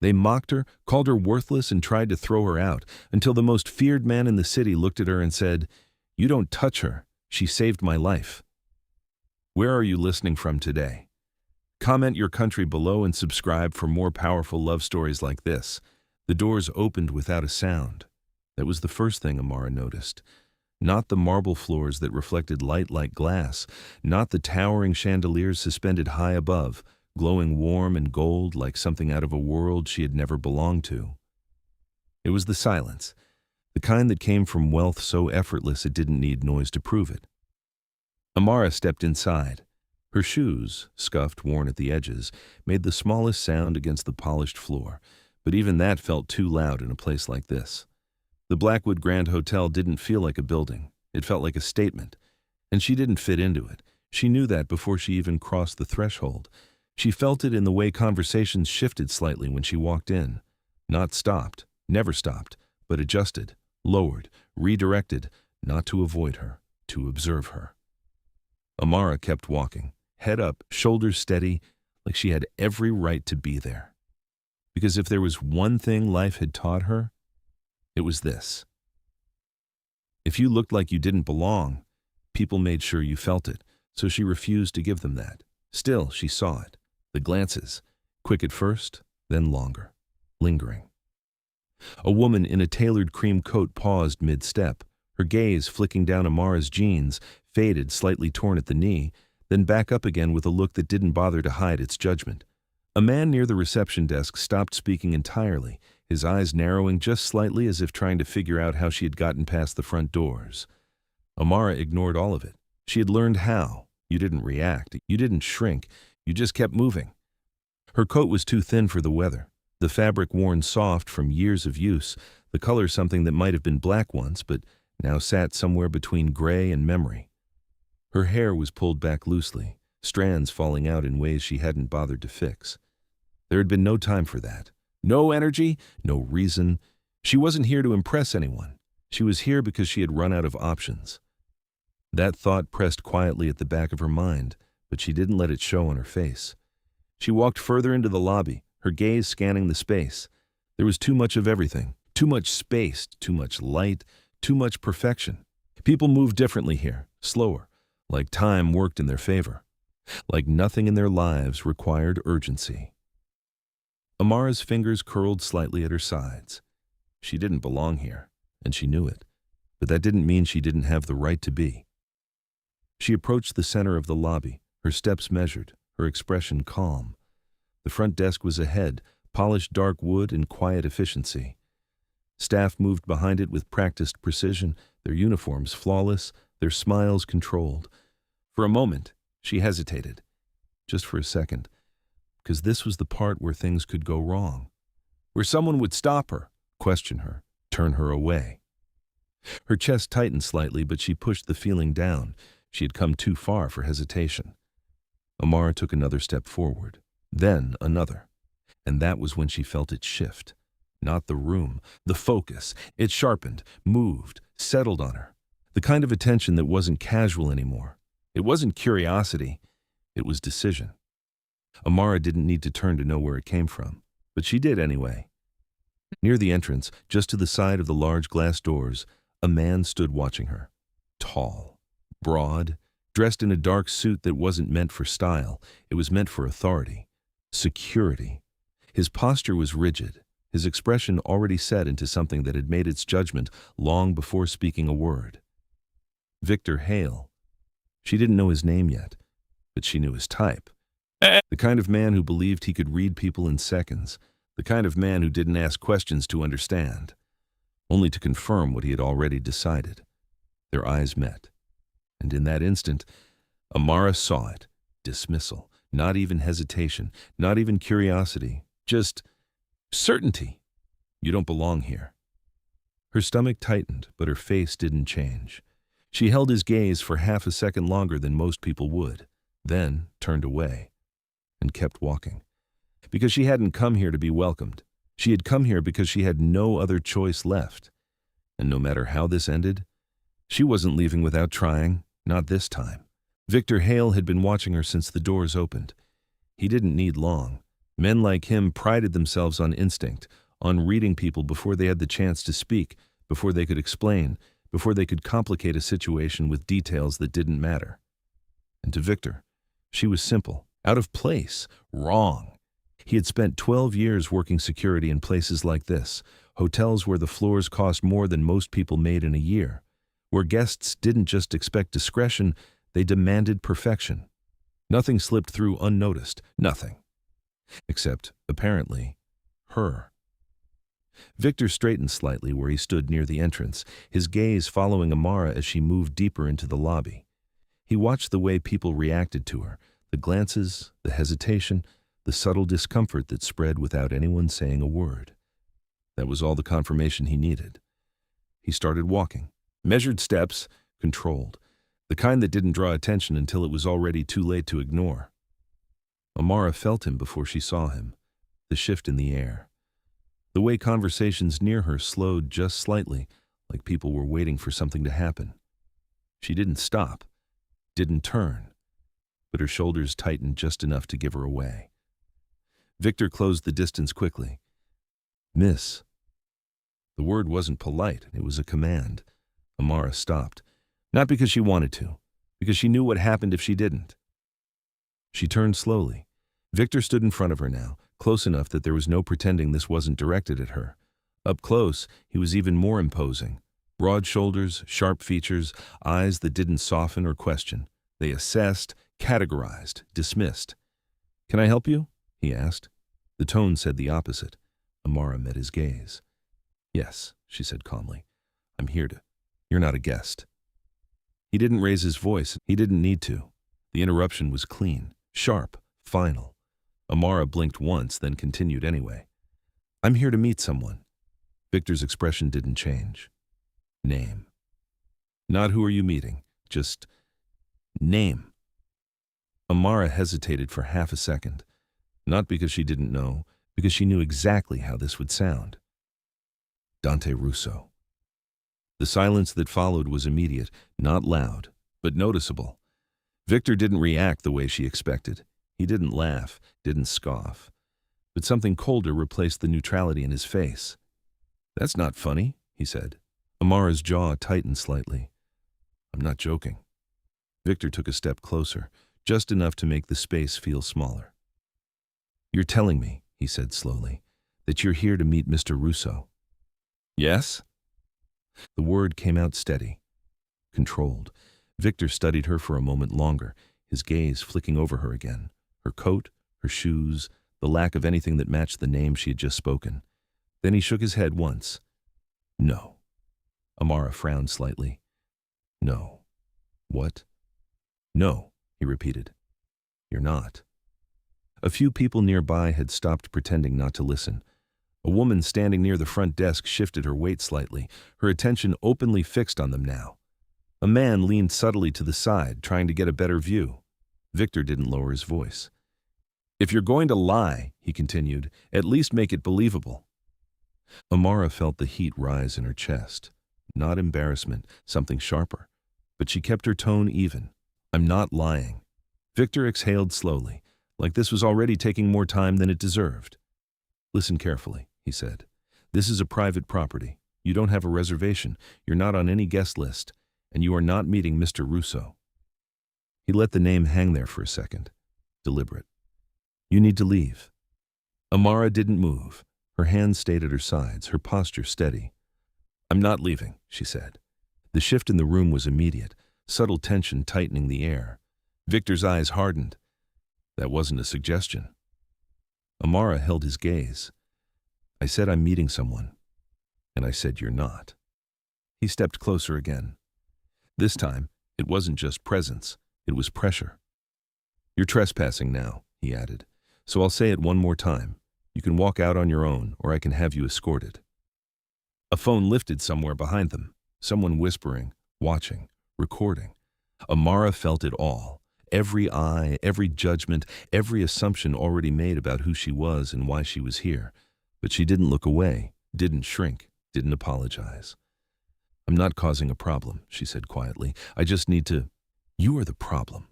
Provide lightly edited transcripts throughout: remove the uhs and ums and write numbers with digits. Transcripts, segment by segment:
They mocked her, called her worthless, and tried to throw her out, until the most feared man in the city looked at her and said, "You don't touch her. She saved my life." Where are you listening from today? Comment your country below and subscribe for more powerful love stories like this. The doors opened without a sound. That was the first thing Amara noticed. Not the marble floors that reflected light like glass, not the towering chandeliers suspended high above, glowing warm and gold like something out of a world she had never belonged to. It was the silence, the kind that came from wealth so effortless it didn't need noise to prove it. Amara stepped inside. Her shoes, scuffed, worn at the edges, made the smallest sound against the polished floor, but even that felt too loud in a place like this. The Blackwood Grand Hotel didn't feel like a building. It felt like a statement, and she didn't fit into it. She knew that before she even crossed the threshold. She felt it in the way conversations shifted slightly when she walked in. Not stopped, never stopped, but adjusted, lowered, redirected, not to avoid her, to observe her. Amara kept walking, head up, shoulders steady, like she had every right to be there. Because if there was one thing life had taught her, it was this. If you looked like you didn't belong, people made sure you felt it, so she refused to give them that. Still, she saw it. The glances, quick at first, then longer, lingering. A woman in a tailored cream coat paused mid-step, her gaze flicking down Amara's jeans, faded, slightly torn at the knee, then back up again with a look that didn't bother to hide its judgment. A man near the reception desk stopped speaking entirely, his eyes narrowing just slightly as if trying to figure out how she had gotten past the front doors. Amara ignored all of it. She had learned how. You didn't react. You didn't shrink. You just kept moving. Her coat was too thin for the weather, the fabric worn soft from years of use, the color something that might have been black once, but now sat somewhere between gray and memory. Her hair was pulled back loosely, strands falling out in ways she hadn't bothered to fix. There had been no time for that. No energy, no reason. She wasn't here to impress anyone. She was here because she had run out of options. That thought pressed quietly at the back of her mind, but she didn't let it show on her face. She walked further into the lobby, her gaze scanning the space. There was too much of everything, too much space, too much light, too much perfection. People moved differently here, slower, like time worked in their favor, like nothing in their lives required urgency. Amara's fingers curled slightly at her sides. She didn't belong here, and she knew it, but that didn't mean she didn't have the right to be. She approached the center of the lobby, her steps measured, her expression calm. The front desk was ahead, polished dark wood and quiet efficiency. Staff moved behind it with practiced precision, their uniforms flawless, their smiles controlled. For a moment, she hesitated, just for a second, because this was the part where things could go wrong, where someone would stop her, question her, turn her away. Her chest tightened slightly, but she pushed the feeling down. She had come too far for hesitation. Amara took another step forward, then another, and that was when she felt it shift. Not the room, the focus. It sharpened, moved, settled on her. The kind of attention that wasn't casual anymore. It wasn't curiosity, it was decision. Amara didn't need to turn to know where it came from, but she did anyway. Near the entrance, just to the side of the large glass doors, a man stood watching her. Tall, broad, dressed in a dark suit that wasn't meant for style, it was meant for authority, security. His posture was rigid, his expression already set into something that had made its judgment long before speaking a word. Victor Hale. She didn't know his name yet, but she knew his type. The kind of man who believed he could read people in seconds, the kind of man who didn't ask questions to understand, only to confirm what he had already decided. Their eyes met, and in that instant, Amara saw it. Dismissal, not even hesitation, not even curiosity, just certainty. You don't belong here. Her stomach tightened, but her face didn't change. She held his gaze for half a second longer than most people would, then turned away and kept walking. Because she hadn't come here to be welcomed. She had come here because she had no other choice left. And no matter how this ended, she wasn't leaving without trying, not this time. Victor Hale had been watching her since the doors opened. He didn't need long. Men like him prided themselves on instinct, on reading people before they had the chance to speak, before they could explain, before they could complicate a situation with details that didn't matter. And to Victor, she was simple, out of place, wrong. He had spent 12 years working security in places like this, hotels where the floors cost more than most people made in a year, where guests didn't just expect discretion, they demanded perfection. Nothing slipped through unnoticed, nothing. Except, apparently, her. Victor straightened slightly where he stood near the entrance, his gaze following Amara as she moved deeper into the lobby. He watched the way people reacted to her, the glances, the hesitation, the subtle discomfort that spread without anyone saying a word. That was all the confirmation he needed. He started walking, measured steps, controlled, the kind that didn't draw attention until it was already too late to ignore. Amara felt him before she saw him, the shift in the air. The way conversations near her slowed just slightly, like people were waiting for something to happen. She didn't stop, didn't turn, but her shoulders tightened just enough to give her away. Victor closed the distance quickly. "Miss." The word wasn't polite, it was a command. Amara stopped, not because she wanted to, because she knew what happened if she didn't. She turned slowly. Victor stood in front of her now, close enough that there was no pretending this wasn't directed at her. Up close, he was even more imposing. Broad shoulders, sharp features, eyes that didn't soften or question. They assessed, categorized, dismissed. "Can I help you?" he asked. The tone said the opposite. Amara met his gaze. "Yes," she said calmly. "I'm here to. You're not a guest." He didn't raise his voice. He didn't need to. The interruption was clean, sharp, final. Amara blinked once, then continued anyway. "I'm here to meet someone." Victor's expression didn't change. "Name." Not "who are you meeting," just "name." Amara hesitated for half a second, not because she didn't know, because she knew exactly how this would sound. Dante Russo. The silence that followed was immediate, not loud, but noticeable. Victor didn't react the way she expected. He didn't laugh, didn't scoff. But something colder replaced the neutrality in his face. "That's not funny," he said. Amara's jaw tightened slightly. "I'm not joking." Victor took a step closer, just enough to make the space feel smaller. "You're telling me," he said slowly, "that you're here to meet Mr. Russo." "Yes?" The word came out steady, controlled. Victor studied her for a moment longer, his gaze flicking over her again. Her coat, her shoes, the lack of anything that matched the name she had just spoken. Then he shook his head once. "No." Amara frowned slightly. "No." "What?" "No," he repeated. "You're not." A few people nearby had stopped pretending not to listen. A woman standing near the front desk shifted her weight slightly, her attention openly fixed on them now. A man leaned subtly to the side, trying to get a better view. Victor didn't lower his voice. "If you're going to lie," he continued, "at least make it believable." Amara felt the heat rise in her chest. Not embarrassment, something sharper. But she kept her tone even. "I'm not lying." Victor exhaled slowly, like this was already taking more time than it deserved. "Listen carefully," he said. "This is a private property. You don't have a reservation, you're not on any guest list, and you are not meeting Mr. Russo." He let the name hang there for a second, deliberate. "You need to leave." Amara didn't move. Her hands stayed at her sides, her posture steady. "I'm not leaving," she said. The shift in the room was immediate, subtle tension tightening the air. Victor's eyes hardened. That wasn't a suggestion. Amara held his gaze. "I said I'm meeting someone, and I said you're not." He stepped closer again. This time, it wasn't just presence, it was pressure. "You're trespassing now," he added, "so I'll say it one more time. You can walk out on your own, or I can have you escorted." A phone lifted somewhere behind them, someone whispering, watching, recording. Amara felt it all. Every eye, every judgment, every assumption already made about who she was and why she was here. But she didn't look away, didn't shrink, didn't apologize. "I'm not causing a problem," she said quietly. "I just need to—" "You are the problem."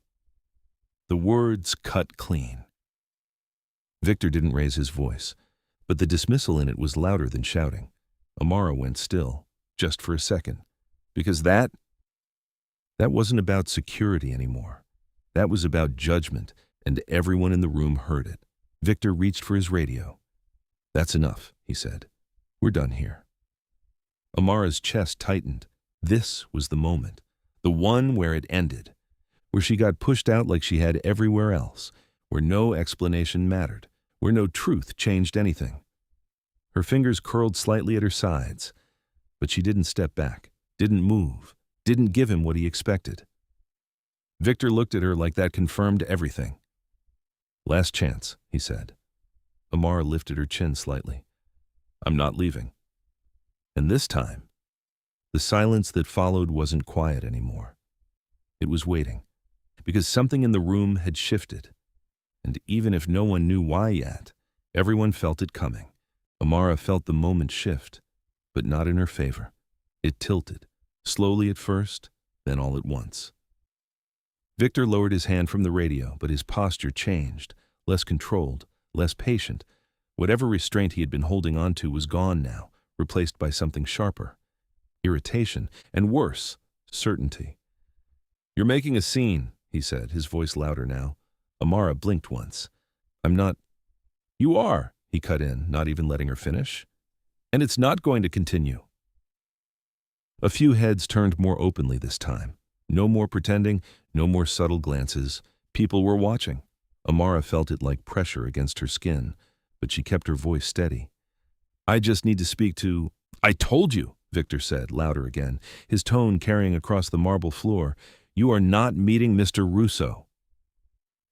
The words cut clean. Victor didn't raise his voice, but the dismissal in it was louder than shouting. Amara went still, just for a second, because that wasn't about security anymore. That was about judgment, and everyone in the room heard it. Victor reached for his radio. "That's enough," he said. "We're done here." Amara's chest tightened. This was the moment, the one where it ended, where she got pushed out like she had everywhere else, where no explanation mattered, where no truth changed anything. Her fingers curled slightly at her sides, but she didn't step back, didn't move, didn't give him what he expected. Victor looked at her like that confirmed everything. "Last chance," he said. Amara lifted her chin slightly. "I'm not leaving." And this time, the silence that followed wasn't quiet anymore. It was waiting, because something in the room had shifted. And even if no one knew why yet, everyone felt it coming. Amara felt the moment shift, but not in her favor. It tilted, slowly at first, then all at once. Victor lowered his hand from the radio, but his posture changed, less controlled, less patient. Whatever restraint he had been holding on to was gone now, replaced by something sharper. Irritation, and worse, certainty. "You're making a scene," he said, his voice louder now. Amara blinked once. "I'm not—" "You are," he cut in, not even letting her finish. "And it's not going to continue." A few heads turned more openly this time. No more pretending, no more subtle glances. People were watching. Amara felt it like pressure against her skin, but she kept her voice steady. "I just need to speak to—" "I told you," Victor said, louder again, his tone carrying across the marble floor. "You are not meeting Mr. Russo."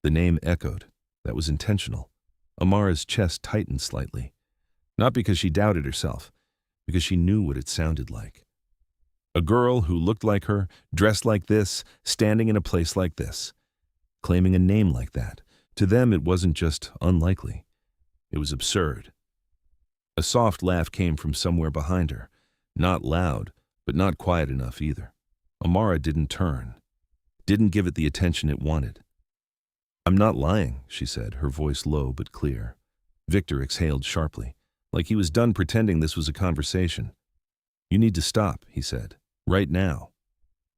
The name echoed. That was intentional. Amara's chest tightened slightly. Not because she doubted herself, because she knew what it sounded like. A girl who looked like her, dressed like this, standing in a place like this, claiming a name like that. To them it wasn't just unlikely. It was absurd. A soft laugh came from somewhere behind her. Not loud, but not quiet enough either. Amara didn't turn. Didn't give it the attention it wanted. "I'm not lying," she said, her voice low but clear. Victor exhaled sharply, like he was done pretending this was a conversation. "You need to stop," he said. "Right now."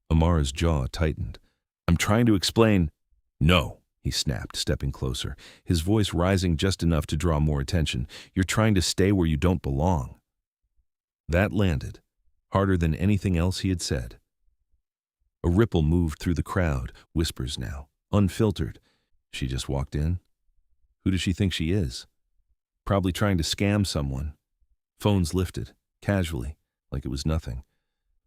Amara's jaw tightened. "I'm trying to explain—" "No," he snapped, stepping closer, his voice rising just enough to draw more attention. "You're trying to stay where you don't belong." That landed, harder than anything else he had said. A ripple moved through the crowd, whispers now, unfiltered. She just walked in? Who does she think she is? Probably trying to scam someone. Phones lifted, casually, like it was nothing.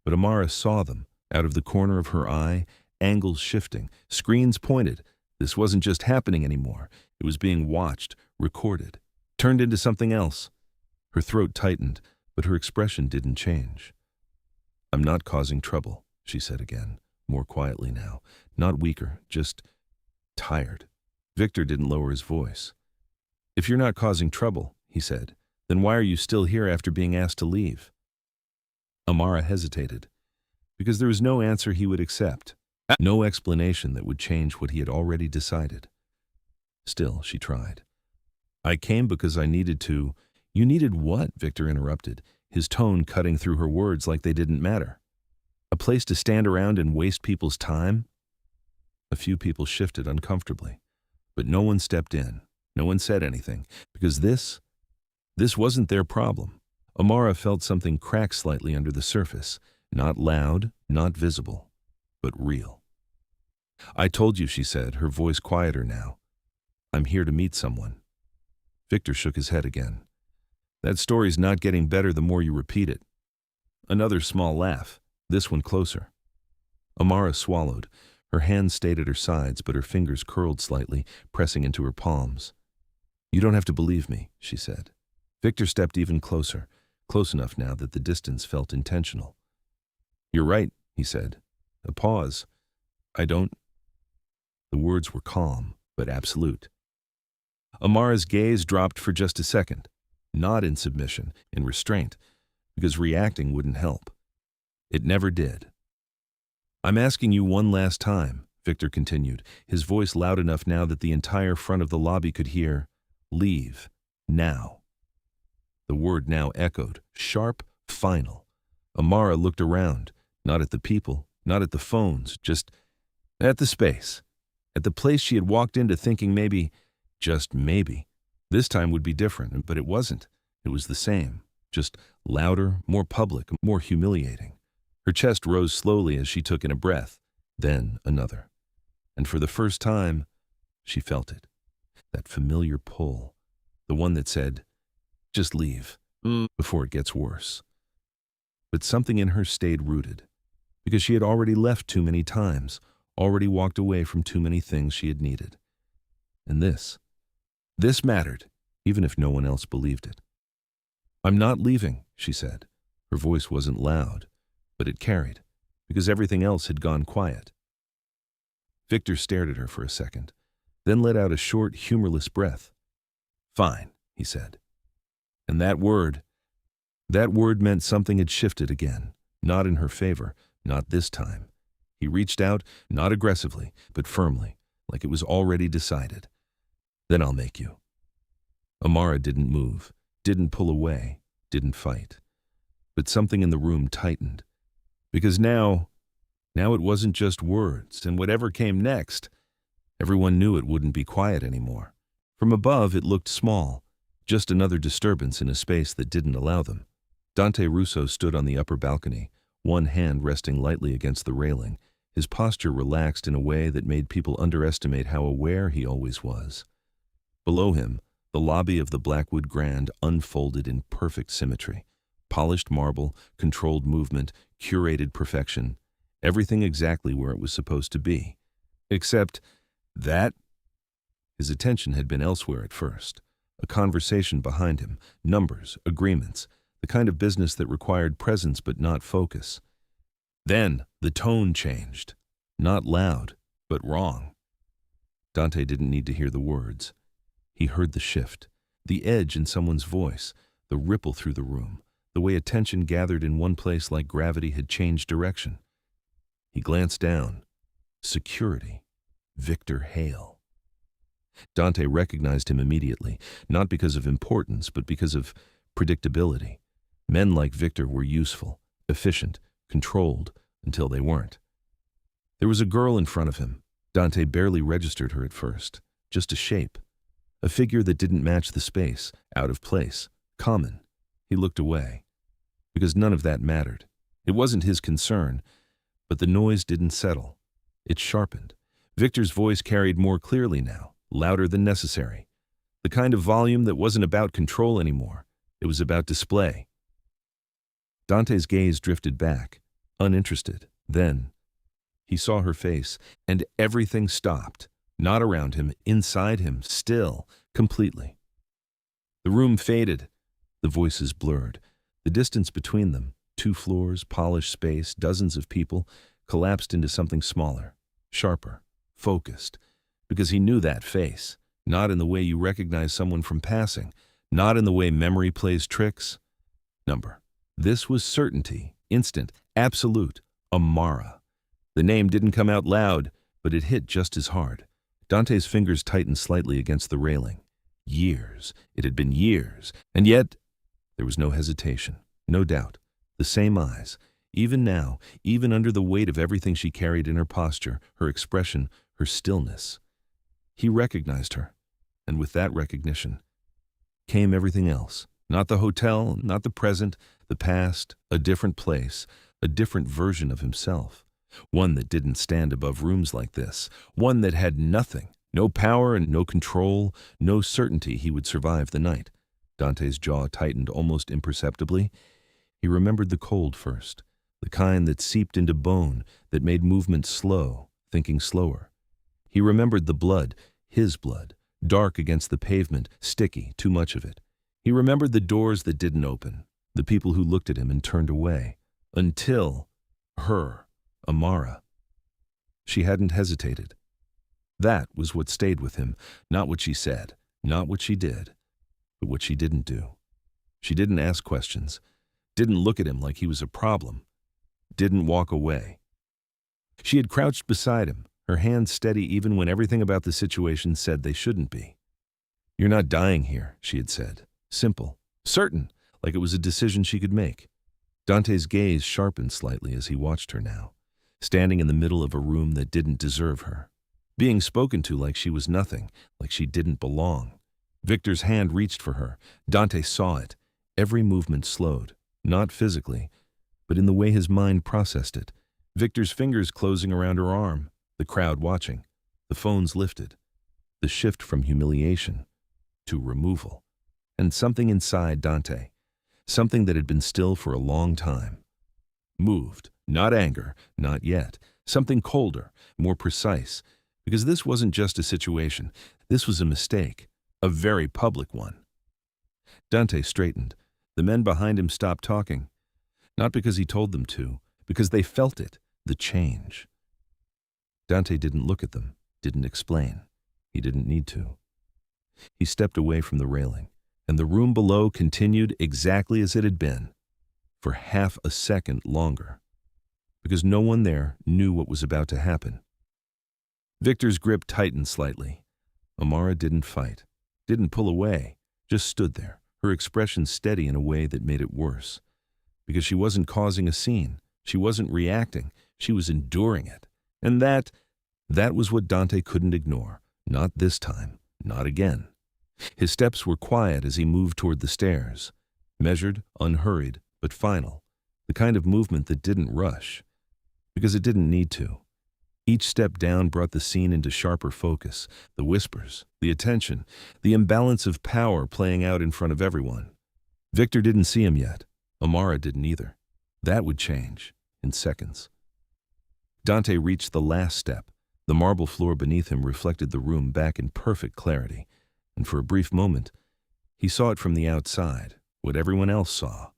But Amara saw them, out of the corner of her eye, angles shifting, screens pointed. This wasn't just happening anymore. It was being watched, recorded, turned into something else. Her throat tightened, but her expression didn't change. "I'm not causing trouble," she said again, more quietly now. Not weaker, just tired. Victor didn't lower his voice. "If you're not causing trouble," he said, "then why are you still here after being asked to leave?" Amara hesitated, because there was no answer he would accept, no explanation that would change what he had already decided. Still, she tried. "I came because I needed to—" "You needed what?" Victor interrupted, his tone cutting through her words like they didn't matter. "A place to stand around and waste people's time?" A few people shifted uncomfortably, but no one stepped in, no one said anything, because this wasn't their problem. Amara felt something crack slightly under the surface, not loud, not visible, but real. "I told you," she said, her voice quieter now. "I'm here to meet someone." Victor shook his head again. "That story's not getting better the more you repeat it." Another small laugh, this one closer. Amara swallowed. Her hands stayed at her sides, but her fingers curled slightly, pressing into her palms. "You don't have to believe me," she said. Victor stepped even closer, close enough now that the distance felt intentional. "You're right," he said. A pause. "I don't—" The words were calm, but absolute. Amara's gaze dropped for just a second, not in submission, in restraint, because reacting wouldn't help. It never did. "I'm asking you one last time," Victor continued, his voice loud enough now that the entire front of the lobby could hear. Leave. Now. The word now echoed, sharp, final. Amara looked around, not at the people, not at the phones, just at the space. At the place she had walked into thinking maybe, just maybe, this time would be different, but it wasn't. It was the same, just louder, more public, more humiliating. Her chest rose slowly as she took in a breath, then another. And for the first time, she felt it. That familiar pull, the one that said, just leave, before it gets worse. But something in her stayed rooted, because she had already left too many times, already walked away from too many things she had needed. And this mattered, even if no one else believed it. I'm not leaving, she said. Her voice wasn't loud, but it carried, because everything else had gone quiet. Victor stared at her for a second, then let out a short, humorless breath. Fine, he said. And that word meant something had shifted again, not in her favor, not this time. He reached out, not aggressively, but firmly, like it was already decided. Then I'll make you. Amara didn't move, didn't pull away, didn't fight. But something in the room tightened. Because now it wasn't just words, and whatever came next, everyone knew it wouldn't be quiet anymore. From above, it looked small, just another disturbance in a space that didn't allow them. Dante Russo stood on the upper balcony, one hand resting lightly against the railing, his posture relaxed in a way that made people underestimate how aware he always was. Below him, the lobby of the Blackwood Grand unfolded in perfect symmetry. Polished marble, controlled movement, curated perfection, everything exactly where it was supposed to be. Except that his attention had been elsewhere at first. A conversation behind him, numbers, agreements, the kind of business that required presence but not focus. Then the tone changed. Not loud, but wrong. Dante didn't need to hear the words. He heard the shift, the edge in someone's voice, the ripple through the room, the way attention gathered in one place like gravity had changed direction. He glanced down. Security. Victor Hale. Dante recognized him immediately, not because of importance, but because of predictability. Men like Victor were useful, efficient, controlled, until they weren't. There was a girl in front of him. Dante barely registered her at first. Just a shape. A figure that didn't match the space, out of place, common. He looked away. Because none of that mattered. It wasn't his concern, but the noise didn't settle. It sharpened. Victor's voice carried more clearly now, louder than necessary. The kind of volume that wasn't about control anymore. It was about display. Dante's gaze drifted back, uninterested. Then he saw her face, and everything stopped. Not around him, inside him, still, completely. The room faded. The voices blurred. The distance between them, 2 floors, polished space, dozens of people, collapsed into something smaller, sharper, focused. Because he knew that face, not in the way you recognize someone from passing, not in the way memory plays tricks. Number. This was certainty, instant, absolute, Amara. The name didn't come out loud, but it hit just as hard. Dante's fingers tightened slightly against the railing. Years. It had been years. And yet, there was no hesitation, no doubt. The same eyes. Even now, even under the weight of everything she carried in her posture, her expression, her stillness. He recognized her. And with that recognition came everything else. Not the hotel, not the present, the past, a different place, a different version of himself. One that didn't stand above rooms like this. One that had nothing, no power and no control, no certainty he would survive the night. Dante's jaw tightened almost imperceptibly. He remembered the cold first, the kind that seeped into bone, that made movement slow, thinking slower. He remembered the blood, his blood, dark against the pavement, sticky, too much of it. He remembered the doors that didn't open, the people who looked at him and turned away. Until her. Amara. She hadn't hesitated. That was what stayed with him, not what she said, not what she did, but what she didn't do. She didn't ask questions, didn't look at him like he was a problem, didn't walk away. She had crouched beside him, her hands steady even when everything about the situation said they shouldn't be. "You're not dying here," she had said. Simple, certain, like it was a decision she could make. Dante's gaze sharpened slightly as he watched her now, standing in the middle of a room that didn't deserve her, being spoken to like she was nothing, like she didn't belong. Victor's hand reached for her. Dante saw it. Every movement slowed, not physically, but in the way his mind processed it. Victor's fingers closing around her arm, the crowd watching, the phones lifted, the shift from humiliation to removal. And something inside Dante, something that had been still for a long time, moved. Not anger, not yet. Something colder, more precise, because this wasn't just a situation. This was a mistake, a very public one. Dante straightened. The men behind him stopped talking, not because he told them to, because they felt it, the change. Dante didn't look at them, didn't explain. He didn't need to. He stepped away from the railing, and the room below continued exactly as it had been, for half a second longer, because no one there knew what was about to happen. Victor's grip tightened slightly. Amara didn't fight, didn't pull away, just stood there, her expression steady in a way that made it worse. Because she wasn't causing a scene, she wasn't reacting, she was enduring it. And that was what Dante couldn't ignore. Not this time, not again. His steps were quiet as he moved toward the stairs, measured, unhurried, but final, the kind of movement that didn't rush, because it didn't need to. Each step down brought the scene into sharper focus, the whispers, the attention, the imbalance of power playing out in front of everyone. Victor didn't see him yet. Amara didn't either. That would change in seconds. Dante reached the last step. The marble floor beneath him reflected the room back in perfect clarity, and for a brief moment, he saw it from the outside, what everyone else saw.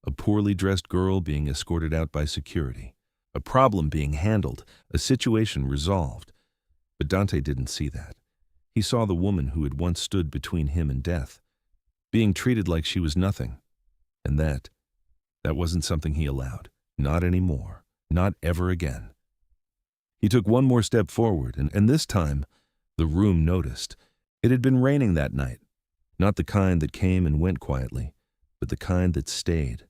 A poorly dressed girl being escorted out by security. A problem being handled, a situation resolved. But Dante didn't see that. He saw the woman who had once stood between him and death, being treated like she was nothing. And that wasn't something he allowed. Not anymore. Not ever again. He took one more step forward, and this time, the room noticed. It had been raining that night. Not the kind that came and went quietly, but the kind that stayed.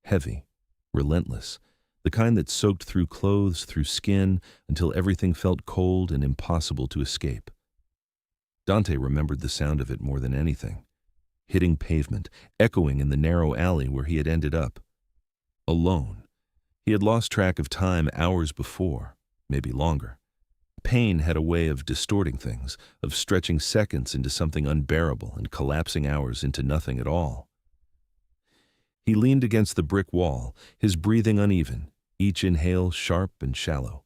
Heavy, relentless. The kind that soaked through clothes, through skin, until everything felt cold and impossible to escape. Dante remembered the sound of it more than anything. Hitting pavement, echoing in the narrow alley where he had ended up. Alone. He had lost track of time hours before, maybe longer. Pain had a way of distorting things, of stretching seconds into something unbearable and collapsing hours into nothing at all. He leaned against the brick wall, his breathing uneven, each inhale sharp and shallow.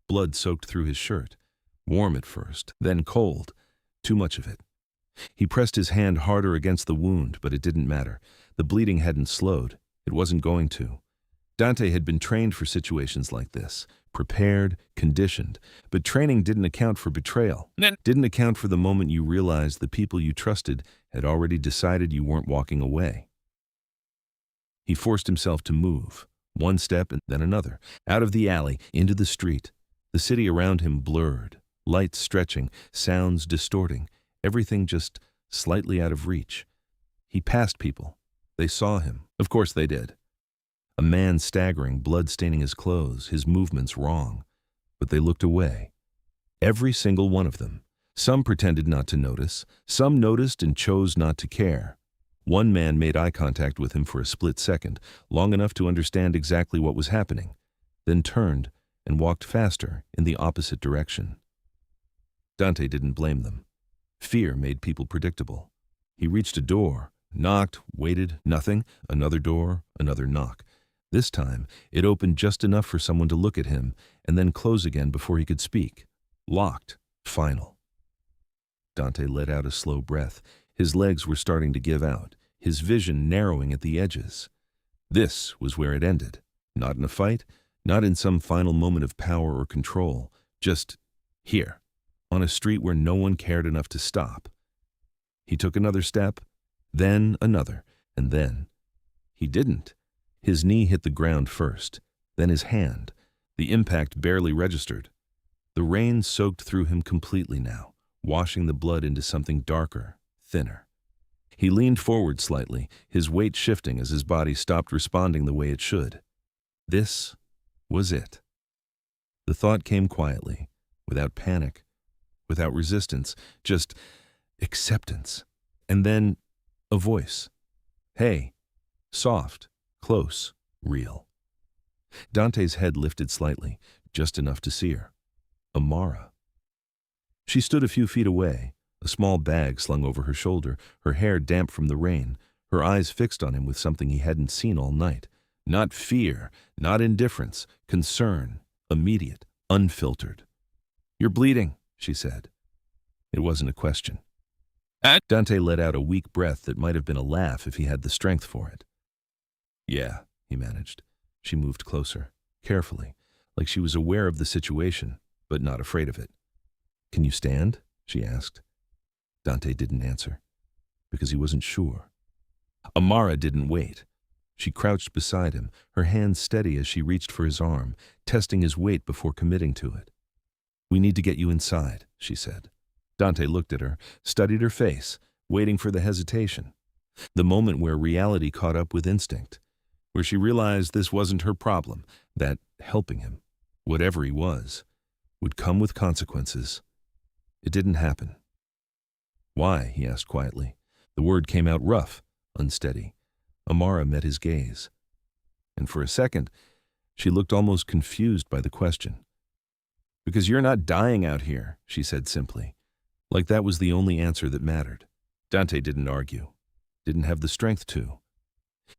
Blood soaked through his shirt, warm at first, then cold, too much of it. He pressed his hand harder against the wound, but it didn't matter. The bleeding hadn't slowed. It wasn't going to. Dante had been trained for situations like this, prepared, conditioned, but training didn't account for betrayal. Didn't account for the moment you realized the people you trusted had already decided you weren't walking away. He forced himself to move, one step and then another, out of the alley, into the street. The city around him blurred, lights stretching, sounds distorting, everything just slightly out of reach. He passed people. They saw him. Of course they did. A man staggering, blood staining his clothes, his movements wrong. But they looked away. Every single one of them. Some pretended not to notice. Some noticed and chose not to care. One man made eye contact with him for a split second, long enough to understand exactly what was happening, then turned and walked faster in the opposite direction. Dante didn't blame them. Fear made people predictable. He reached a door, knocked, waited, nothing, another door, another knock. This time, it opened just enough for someone to look at him and then close again before he could speak. Locked. Final. Dante let out a slow breath. His legs were starting to give out, his vision narrowing at the edges. This was where it ended. Not in a fight, not in some final moment of power or control, just here, on a street where no one cared enough to stop. He took another step, then another, and then he didn't. His knee hit the ground first, then his hand. The impact barely registered. The rain soaked through him completely now, washing the blood into something darker, thinner. He leaned forward slightly, his weight shifting as his body stopped responding the way it should. This was it. The thought came quietly, without panic, without resistance, just acceptance. And then a voice. Hey, soft, close, real. Dante's head lifted slightly, just enough to see her. Amara. She stood a few feet away, a small bag slung over her shoulder, her hair damp from the rain, her eyes fixed on him with something he hadn't seen all night. Not fear, not indifference, concern, immediate, unfiltered. You're bleeding, she said. It wasn't a question. Dante let out a weak breath that might have been a laugh if he had the strength for it. Yeah, he managed. She moved closer, carefully, like she was aware of the situation, but not afraid of it. Can you stand? She asked. Dante didn't answer, because he wasn't sure. Amara didn't wait. She crouched beside him, her hands steady as she reached for his arm, testing his weight before committing to it. We need to get you inside, she said. Dante looked at her, studied her face, waiting for the hesitation. The moment where reality caught up with instinct, where she realized this wasn't her problem, that helping him, whatever he was, would come with consequences. It didn't happen. Why? He asked quietly. The word came out rough, unsteady. Amara met his gaze. And for a second, she looked almost confused by the question. Because you're not dying out here, she said simply, like that was the only answer that mattered. Dante didn't argue, didn't have the strength to.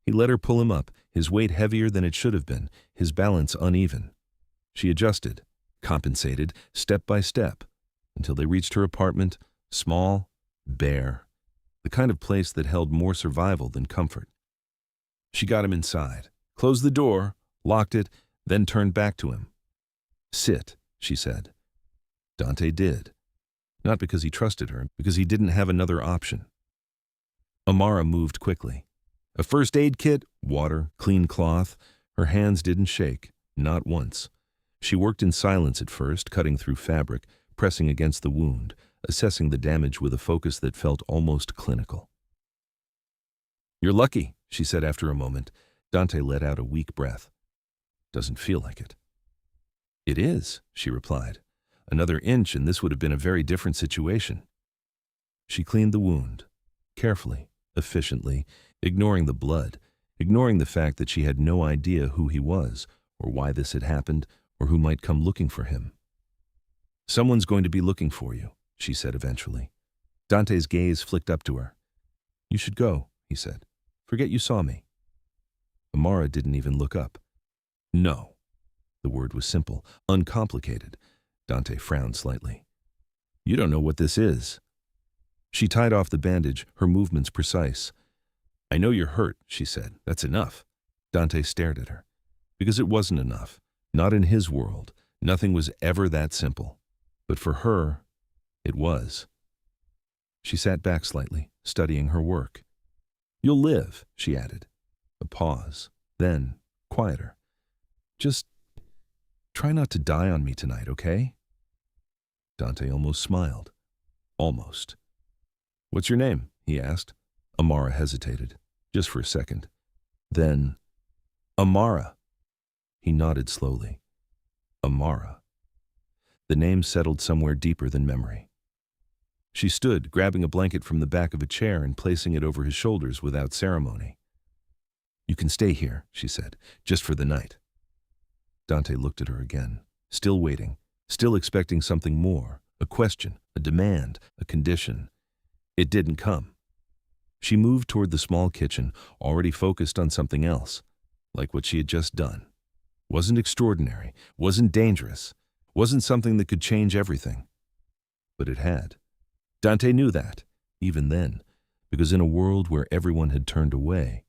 He let her pull him up, his weight heavier than it should have been, his balance uneven. She adjusted, compensated, step by step, until they reached her apartment, small, bare, the kind of place that held more survival than comfort. She got him inside, closed the door, locked it, then turned back to him. Sit, she said. Dante did. Not because he trusted her, because he didn't have another option. Amara moved quickly. A first aid kit, water, clean cloth. Her hands didn't shake, not once. She worked in silence at first, cutting through fabric, pressing against the wound, assessing the damage with a focus that felt almost clinical. You're lucky, she said after a moment. Dante let out a weak breath. Doesn't feel like it. It is, she replied. Another inch and this would have been a very different situation. She cleaned the wound, carefully, efficiently, ignoring the blood, ignoring the fact that she had no idea who he was, or why this had happened, or who might come looking for him. Someone's going to be looking for you, she said eventually. Dante's gaze flicked up to her. You should go, he said. Forget you saw me. Amara didn't even look up. No. The word was simple, uncomplicated. Dante frowned slightly. You don't know what this is. She tied off the bandage, her movements precise. I know you're hurt, she said. That's enough. Dante stared at her. Because it wasn't enough. Not in his world. Nothing was ever that simple. But for her, it was. She sat back slightly, studying her work. You'll live, she added. A pause. Then, quieter. Just try not to die on me tonight, okay? Dante almost smiled. Almost. What's your name? He asked. Amara hesitated, just for a second. Then, Amara. He nodded slowly. Amara. The name settled somewhere deeper than memory. She stood, grabbing a blanket from the back of a chair and placing it over his shoulders without ceremony. You can stay here, she said, just for the night. Dante looked at her again, still waiting, still expecting something more, a question, a demand, a condition. It didn't come. She moved toward the small kitchen, already focused on something else, like what she had just done. Wasn't extraordinary, wasn't dangerous, wasn't something that could change everything. But it had. Dante knew that, even then, because in a world where everyone had turned away,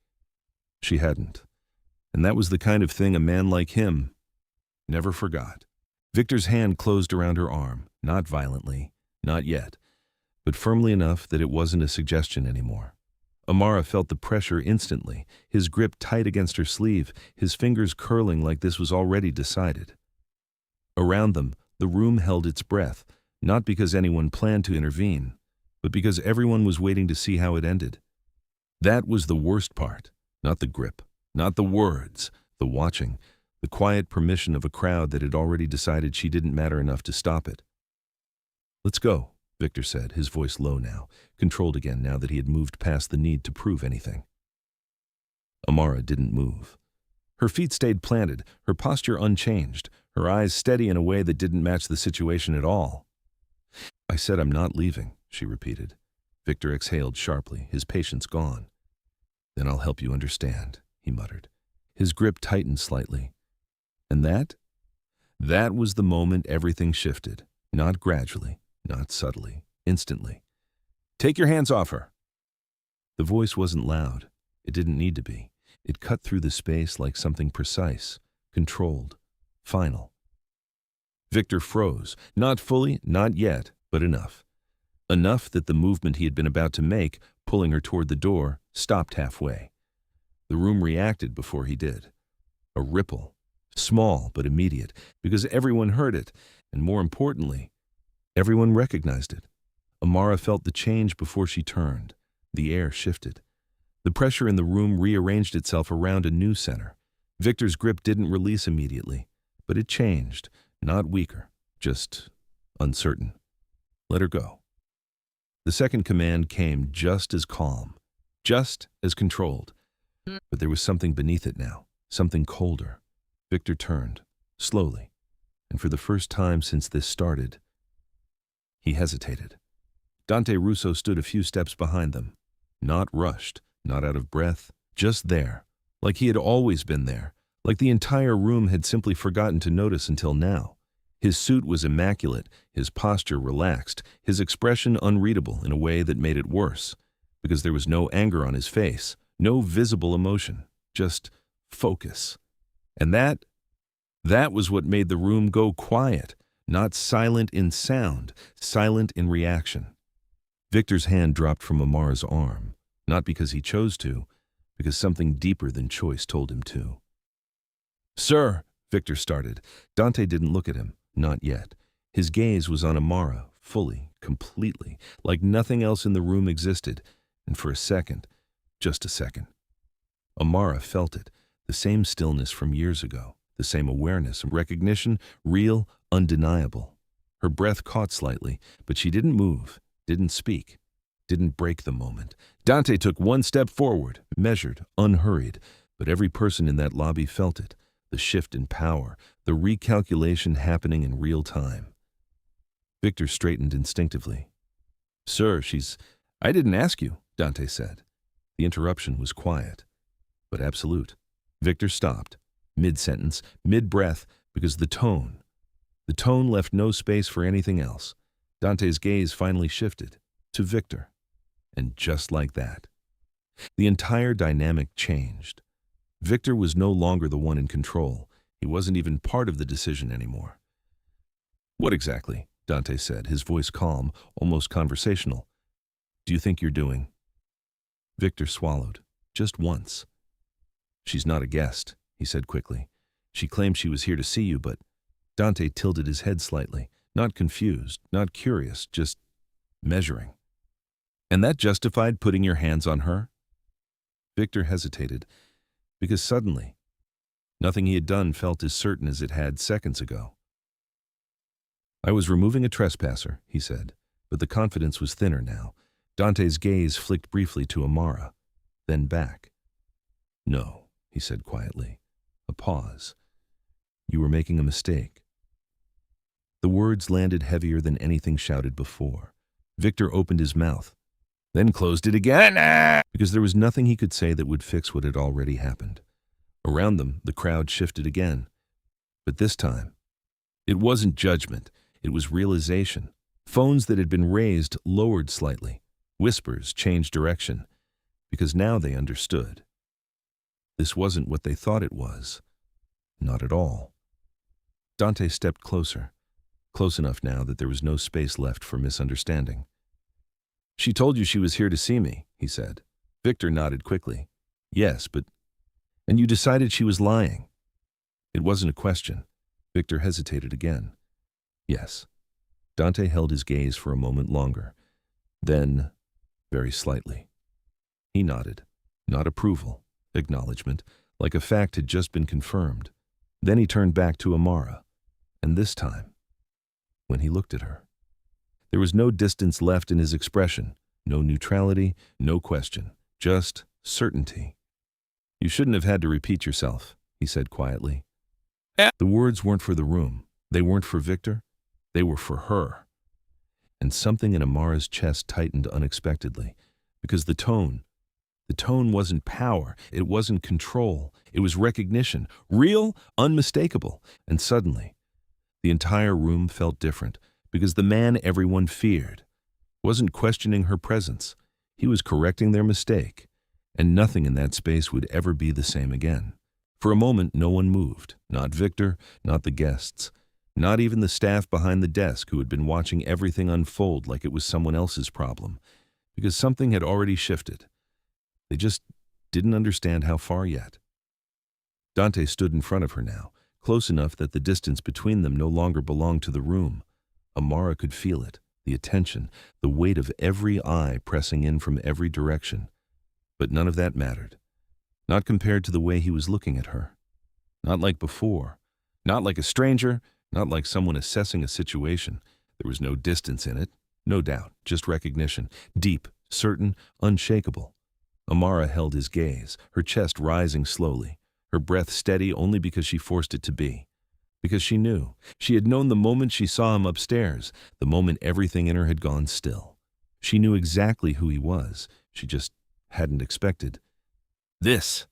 she hadn't. And that was the kind of thing a man like him never forgot. Victor's hand closed around her arm, not violently, not yet, but firmly enough that it wasn't a suggestion anymore. Amara felt the pressure instantly, his grip tight against her sleeve, his fingers curling like this was already decided. Around them, the room held its breath, not because anyone planned to intervene, but because everyone was waiting to see how it ended. That was the worst part, not the grip, not the words, the watching, the quiet permission of a crowd that had already decided she didn't matter enough to stop it. "Let's go," Victor said, his voice low now, controlled again now that he had moved past the need to prove anything. Amara didn't move. Her feet stayed planted, her posture unchanged, her eyes steady in a way that didn't match the situation at all. "I said I'm not leaving," she repeated. Victor exhaled sharply, his patience gone. "Then I'll help you understand," he muttered. His grip tightened slightly. And that was the moment everything shifted, not gradually, not subtly, instantly. "Take your hands off her." The voice wasn't loud. It didn't need to be. It cut through the space like something precise, controlled, final. Victor froze, not fully, not yet, but enough. Enough that the movement he had been about to make, pulling her toward the door, stopped halfway. The room reacted before he did. A ripple, small but immediate, because everyone heard it, and more importantly, everyone recognized it. Amara felt the change before she turned. The air shifted. The pressure in the room rearranged itself around a new center. Victor's grip didn't release immediately, but it changed, not weaker, just uncertain. "Let her go." The second command came just as calm, just as controlled, but there was something beneath it now, something colder. Victor turned, slowly, and for the first time since this started, he hesitated. Dante Russo stood a few steps behind them, not rushed, not out of breath, just there, like he had always been there, like the entire room had simply forgotten to notice until now. His suit was immaculate, his posture relaxed, his expression unreadable in a way that made it worse, because there was no anger on his face, no visible emotion, just focus. And that was what made the room go quiet, not silent in sound, silent in reaction. Victor's hand dropped from Amara's arm, not because he chose to, because something deeper than choice told him to. "Sir," Victor started. Dante didn't look at him, not yet. His gaze was on Amara, fully, completely, like nothing else in the room existed, and for a second, just a second. Amara felt it, the same stillness from years ago, the same awareness and recognition, real, undeniable. Her breath caught slightly, but she didn't move, didn't speak, didn't break the moment. Dante took one step forward, measured, unhurried, but every person in that lobby felt it, the shift in power, the recalculation happening in real time. Victor straightened instinctively. "Sir, I didn't ask you," Dante said. The interruption was quiet, but absolute. Victor stopped, mid-sentence, mid-breath, because the tone left no space for anything else. Dante's gaze finally shifted to Victor. And just like that, the entire dynamic changed. Victor was no longer the one in control. He wasn't even part of the decision anymore. "What exactly?" Dante said, his voice calm, almost conversational. "Do you think you're doing?" Victor swallowed, just once. "She's not a guest," he said quickly. "She claimed she was here to see you, but—" Dante tilted his head slightly, not confused, not curious, just measuring. "And that justified putting your hands on her?" Victor hesitated, because suddenly, nothing he had done felt as certain as it had seconds ago. "I was removing a trespasser," he said, but the confidence was thinner now. Dante's gaze flicked briefly to Amara, then back. "No," he said quietly. A pause. "You were making a mistake." The words landed heavier than anything shouted before. Victor opened his mouth, then closed it again, because there was nothing he could say that would fix what had already happened. Around them, the crowd shifted again. But this time, it wasn't judgment, it was realization. Phones that had been raised lowered slightly. Whispers changed direction, because now they understood. This wasn't what they thought it was. Not at all. Dante stepped closer, close enough now that there was no space left for misunderstanding. "She told you she was here to see me," he said. Victor nodded quickly. "Yes, but—" "And you decided she was lying?" It wasn't a question. Victor hesitated again. "Yes." Dante held his gaze for a moment longer. Then, very slightly, he nodded. Not approval, acknowledgement, like a fact had just been confirmed. Then he turned back to Amara, and this time, when he looked at her, there was no distance left in his expression, no neutrality, no question, just certainty. "You shouldn't have had to repeat yourself," he said quietly. The words weren't for the room. They weren't for Victor. They were for her. And something in Amara's chest tightened unexpectedly, because the tone wasn't power, it wasn't control, it was recognition, real, unmistakable. And suddenly, the entire room felt different, because the man everyone feared wasn't questioning her presence. He was correcting their mistake, and nothing in that space would ever be the same again. For a moment, no one moved, not Victor, not the guests, not even the staff behind the desk who had been watching everything unfold like it was someone else's problem, because something had already shifted. They just didn't understand how far yet. Dante stood in front of her now, close enough that the distance between them no longer belonged to the room. Amara could feel it, the attention, the weight of every eye pressing in from every direction. But none of that mattered. Not compared to the way he was looking at her. Not like before. Not like a stranger, not like someone assessing a situation. There was no distance in it, no doubt, just recognition. Deep, certain, unshakable. Amara held his gaze, her chest rising slowly, her breath steady only because she forced it to be. Because she knew. She had known the moment she saw him upstairs, the moment everything in her had gone still. She knew exactly who he was. She just hadn't expected this.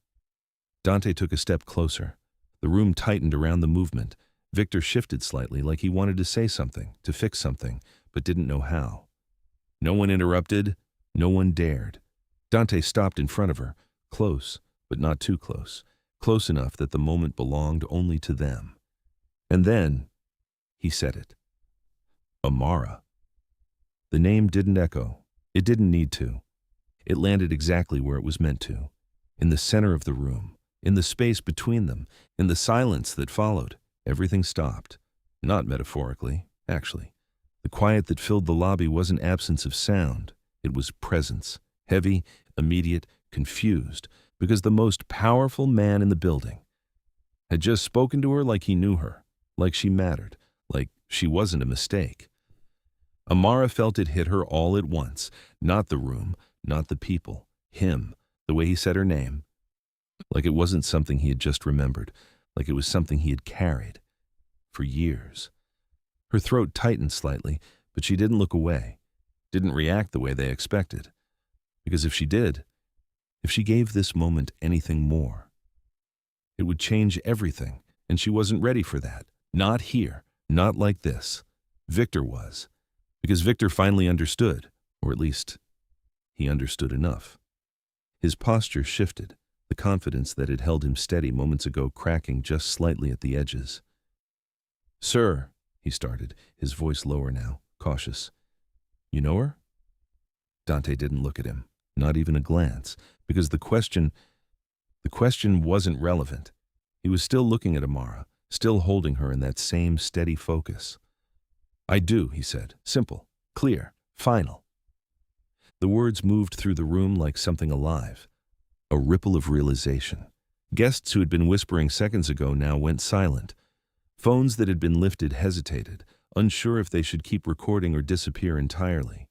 Dante took a step closer. The room tightened around the movement. Victor shifted slightly, like he wanted to say something, to fix something, but didn't know how. No one interrupted. No one dared. Dante stopped in front of her, close, but not too close, close enough that the moment belonged only to them. And then, he said it. Amara. The name didn't echo. It didn't need to. It landed exactly where it was meant to. In the center of the room, in the space between them, in the silence that followed, everything stopped. Not metaphorically, actually. The quiet that filled the lobby wasn't absence of sound. It was presence, heavy, immediate, confused, because the most powerful man in the building had just spoken to her like he knew her, like she mattered, like she wasn't a mistake. Amara felt it hit her all at once, not the room, not the people, him, the way he said her name, like it wasn't something he had just remembered, like it was something he had carried for years. Her throat tightened slightly, but she didn't look away, didn't react the way they expected. Because if she did, if she gave this moment anything more, it would change everything, and she wasn't ready for that. Not here, not like this. Victor was, because Victor finally understood, or at least, he understood enough. His posture shifted, the confidence that had held him steady moments ago cracking just slightly at the edges. "Sir," he started, his voice lower now, cautious. "You know her?" Dante didn't look at him, not even a glance, because the question wasn't relevant. He was still looking at Amara, still holding her in that same steady focus. "I do," he said, simple, clear, final. The words moved through the room like something alive, a ripple of realization. Guests who had been whispering seconds ago now went silent. Phones that had been lifted hesitated, unsure if they should keep recording or disappear entirely.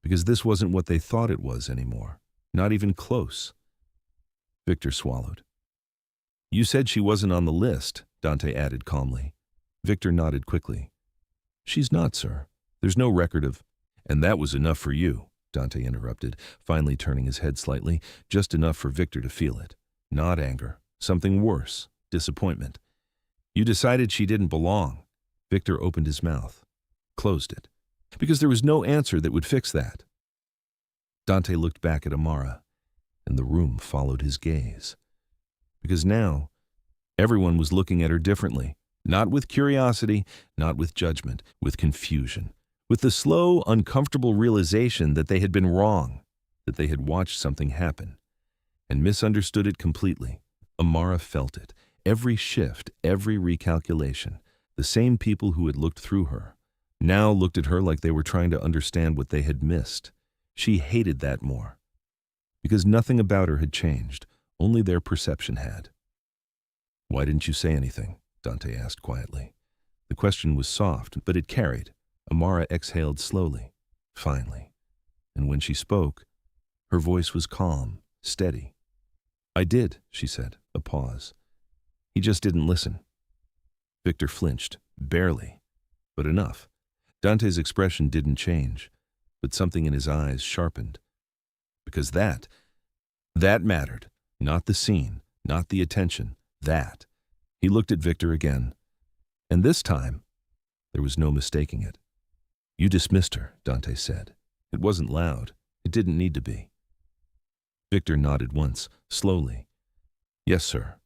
Because this wasn't what they thought it was anymore, not even close. Victor swallowed. "You said she wasn't on the list," Dante added calmly. Victor nodded quickly. "She's not, sir. There's no record of—" "And that was enough for you," Dante interrupted, finally turning his head slightly, just enough for Victor to feel it. Not anger, something worse, disappointment. "You decided she didn't belong." Victor opened his mouth, closed it, because there was no answer that would fix that. Dante looked back at Amara, and the room followed his gaze. Because now, everyone was looking at her differently, not with curiosity, not with judgment, with confusion, with the slow, uncomfortable realization that they had been wrong, that they had watched something happen, and misunderstood it completely. Amara felt it, every shift, every recalculation. The same people who had looked through her now looked at her like they were trying to understand what they had missed. She hated that more. Because nothing about her had changed, only their perception had. "Why didn't you say anything?" Dante asked quietly. The question was soft, but it carried. Amara exhaled slowly, finally. And when she spoke, her voice was calm, steady. "I did," she said, a pause. "He just didn't listen." Victor flinched, barely, but enough. Dante's expression didn't change, but something in his eyes sharpened. Because that mattered. Not the scene, not the attention, that. He looked at Victor again. And this time, there was no mistaking it. "You dismissed her," Dante said. It wasn't loud. It didn't need to be. Victor nodded once, slowly. "Yes, sir."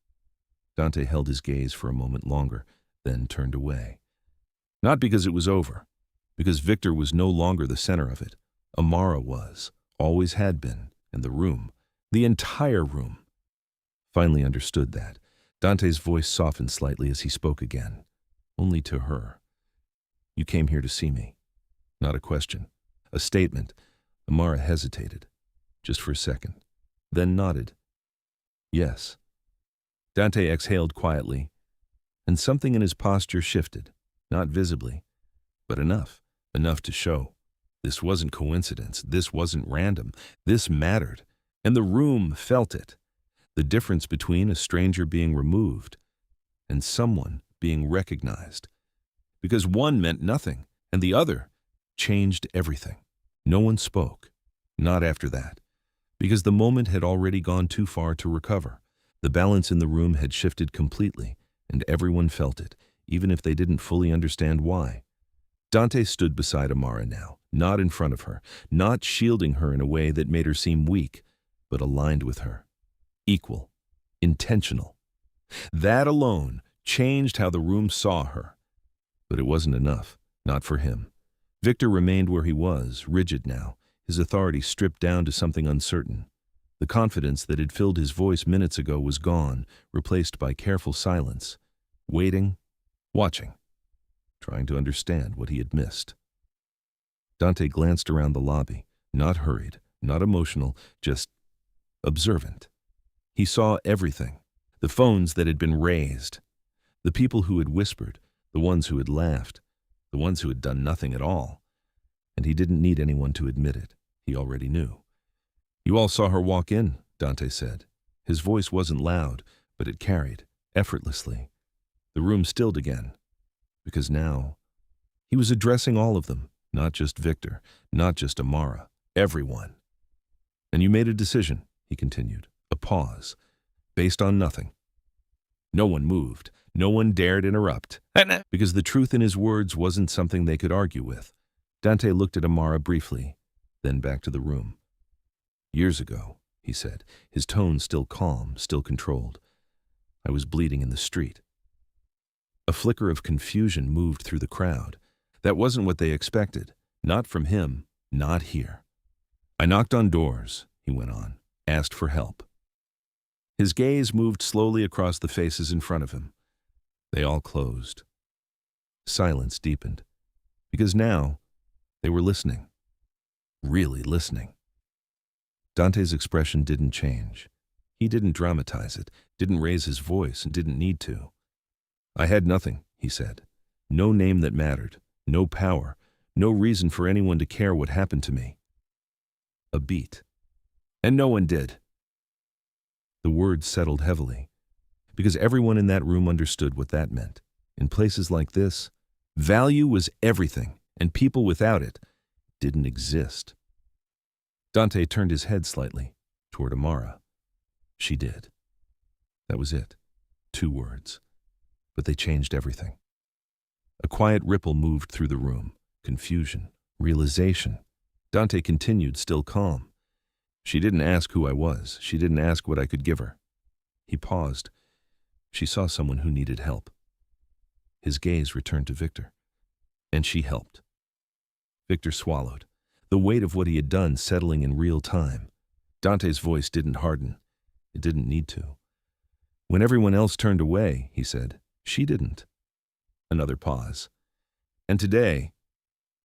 Dante held his gaze for a moment longer, then turned away. Not because it was over, because Victor was no longer the center of it. Amara was, always had been, and the room, the entire room. Finally understood that. Dante's voice softened slightly as he spoke again. Only to her. "You came here to see me." Not a question. A statement. Amara hesitated. Just for a second. Then nodded. "Yes." Dante exhaled quietly, and something in his posture shifted. Not visibly, but enough to show. This wasn't coincidence. This wasn't random. This mattered. And the room felt it. The difference between a stranger being removed and someone being recognized. Because one meant nothing, and the other changed everything. No one spoke. Not after that. Because the moment had already gone too far to recover. The balance in the room had shifted completely, and everyone felt it, even if they didn't fully understand why. Dante stood beside Amara now, not in front of her, not shielding her in a way that made her seem weak, but aligned with her. Equal. Intentional. That alone changed how the room saw her. But it wasn't enough. Not for him. Victor remained where he was, rigid now, his authority stripped down to something uncertain. The confidence that had filled his voice minutes ago was gone, replaced by careful silence. Waiting, watching, trying to understand what he had missed. Dante glanced around the lobby, not hurried, not emotional, just observant. He saw everything. The phones that had been raised. The people who had whispered, the ones who had laughed, the ones who had done nothing at all. And he didn't need anyone to admit it. He already knew. "You all saw her walk in," Dante said. His voice wasn't loud, but it carried, effortlessly. The room stilled again. Because now, he was addressing all of them, not just Victor, not just Amara, everyone. "And you made a decision," he continued, a pause, based on nothing. No one moved. No one dared interrupt, because the truth in his words wasn't something they could argue with. Dante looked at Amara briefly, then back to the room. "Years ago," he said, his tone still calm, still controlled, "I was bleeding in the street." A flicker of confusion moved through the crowd. That wasn't what they expected. Not from him, not here. "I knocked on doors," he went on, "asked for help." His gaze moved slowly across the faces in front of him. They all closed. Silence deepened. Because now, they were listening. Really listening. Dante's expression didn't change. He didn't dramatize it, didn't raise his voice, and didn't need to. "I had nothing," he said. "No name that mattered, no power, no reason for anyone to care what happened to me." A beat. And no one did. The words settled heavily, because everyone in that room understood what that meant. In places like this, value was everything, and people without it didn't exist. Dante turned his head slightly, toward Amara. She did. That was it. 2 words. But they changed everything. A quiet ripple moved through the room. Confusion. Realization. Dante continued, still calm. "She didn't ask who I was. She didn't ask what I could give her." He paused. "She saw someone who needed help." His gaze returned to Victor. "And she helped." Victor swallowed, the weight of what he had done settling in real time. Dante's voice didn't harden. It didn't need to. "When everyone else turned away," he said, "she didn't." Another pause. And today,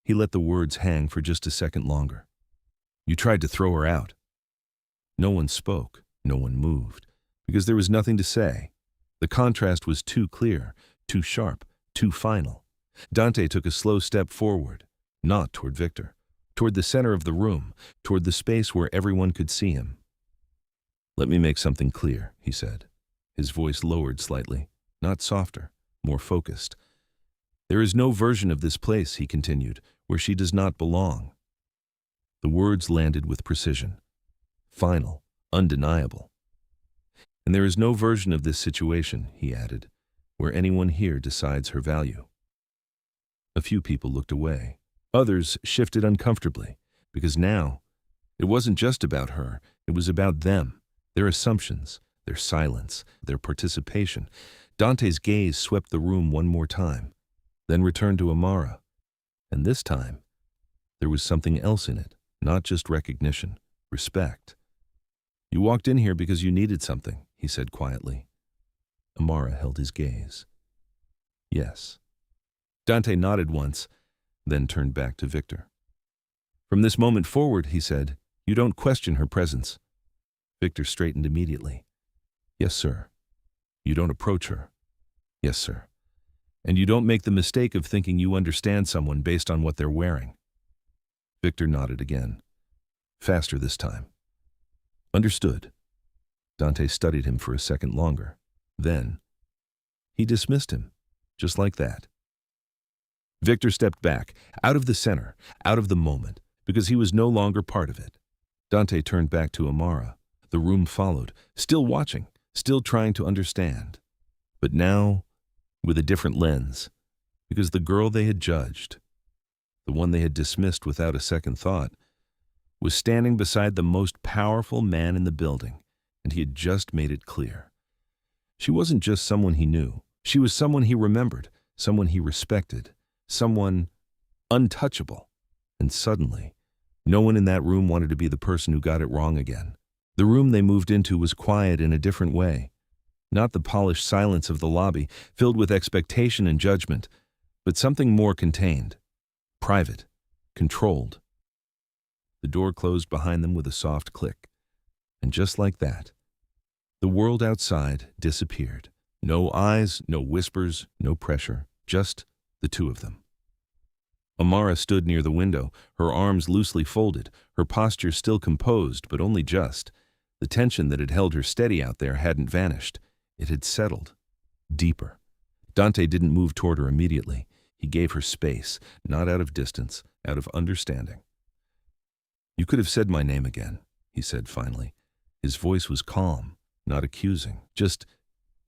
he let the words hang for just a second longer. You tried to throw her out. No one spoke, no one moved, because there was nothing to say. The contrast was too clear, too sharp, too final. Dante took a slow step forward, not toward Victor, toward the center of the room, toward the space where everyone could see him. "Let me make something clear," he said. His voice lowered slightly, not softer, more focused. "There is no version of this place," he continued, "where she does not belong." The words landed with precision. Final, undeniable. "And there is no version of this situation," he added, "where anyone here decides her value." A few people looked away. Others shifted uncomfortably, because now it wasn't just about her, it was about them, their assumptions, their silence, their participation. Dante's gaze swept the room one more time, then returned to Amara. And this time, there was something else in it, not just recognition, respect. "You walked in here because you needed something," he said quietly. Amara held his gaze. "Yes." Dante nodded once, then turned back to Victor. "From this moment forward," he said, "you don't question her presence." Victor straightened immediately. "Yes, sir." "You don't approach her." "Yes, sir." "And you don't make the mistake of thinking you understand someone based on what they're wearing." Victor nodded again, faster this time. "Understood." Dante studied him for a second longer. Then, he dismissed him, just like that. Victor stepped back, out of the center, out of the moment, because he was no longer part of it. Dante turned back to Amara. The room followed, still watching, still trying to understand. But now, with a different lens, because the girl they had judged, the one they had dismissed without a second thought, was standing beside the most powerful man in the building, and he had just made it clear. She wasn't just someone he knew. She was someone he remembered, someone he respected, someone untouchable. And suddenly, no one in that room wanted to be the person who got it wrong again. The room they moved into was quiet in a different way. Not the polished silence of the lobby, filled with expectation and judgment, but something more contained, private, controlled. The door closed behind them with a soft click. And just like that, the world outside disappeared. No eyes, no whispers, no pressure, just the two of them. Amara stood near the window, her arms loosely folded, her posture still composed, but only just. The tension that had held her steady out there hadn't vanished. It had settled, deeper. Dante didn't move toward her immediately. He gave her space, not out of distance, out of understanding. "You could have said my name again," he said finally. His voice was calm, not accusing, just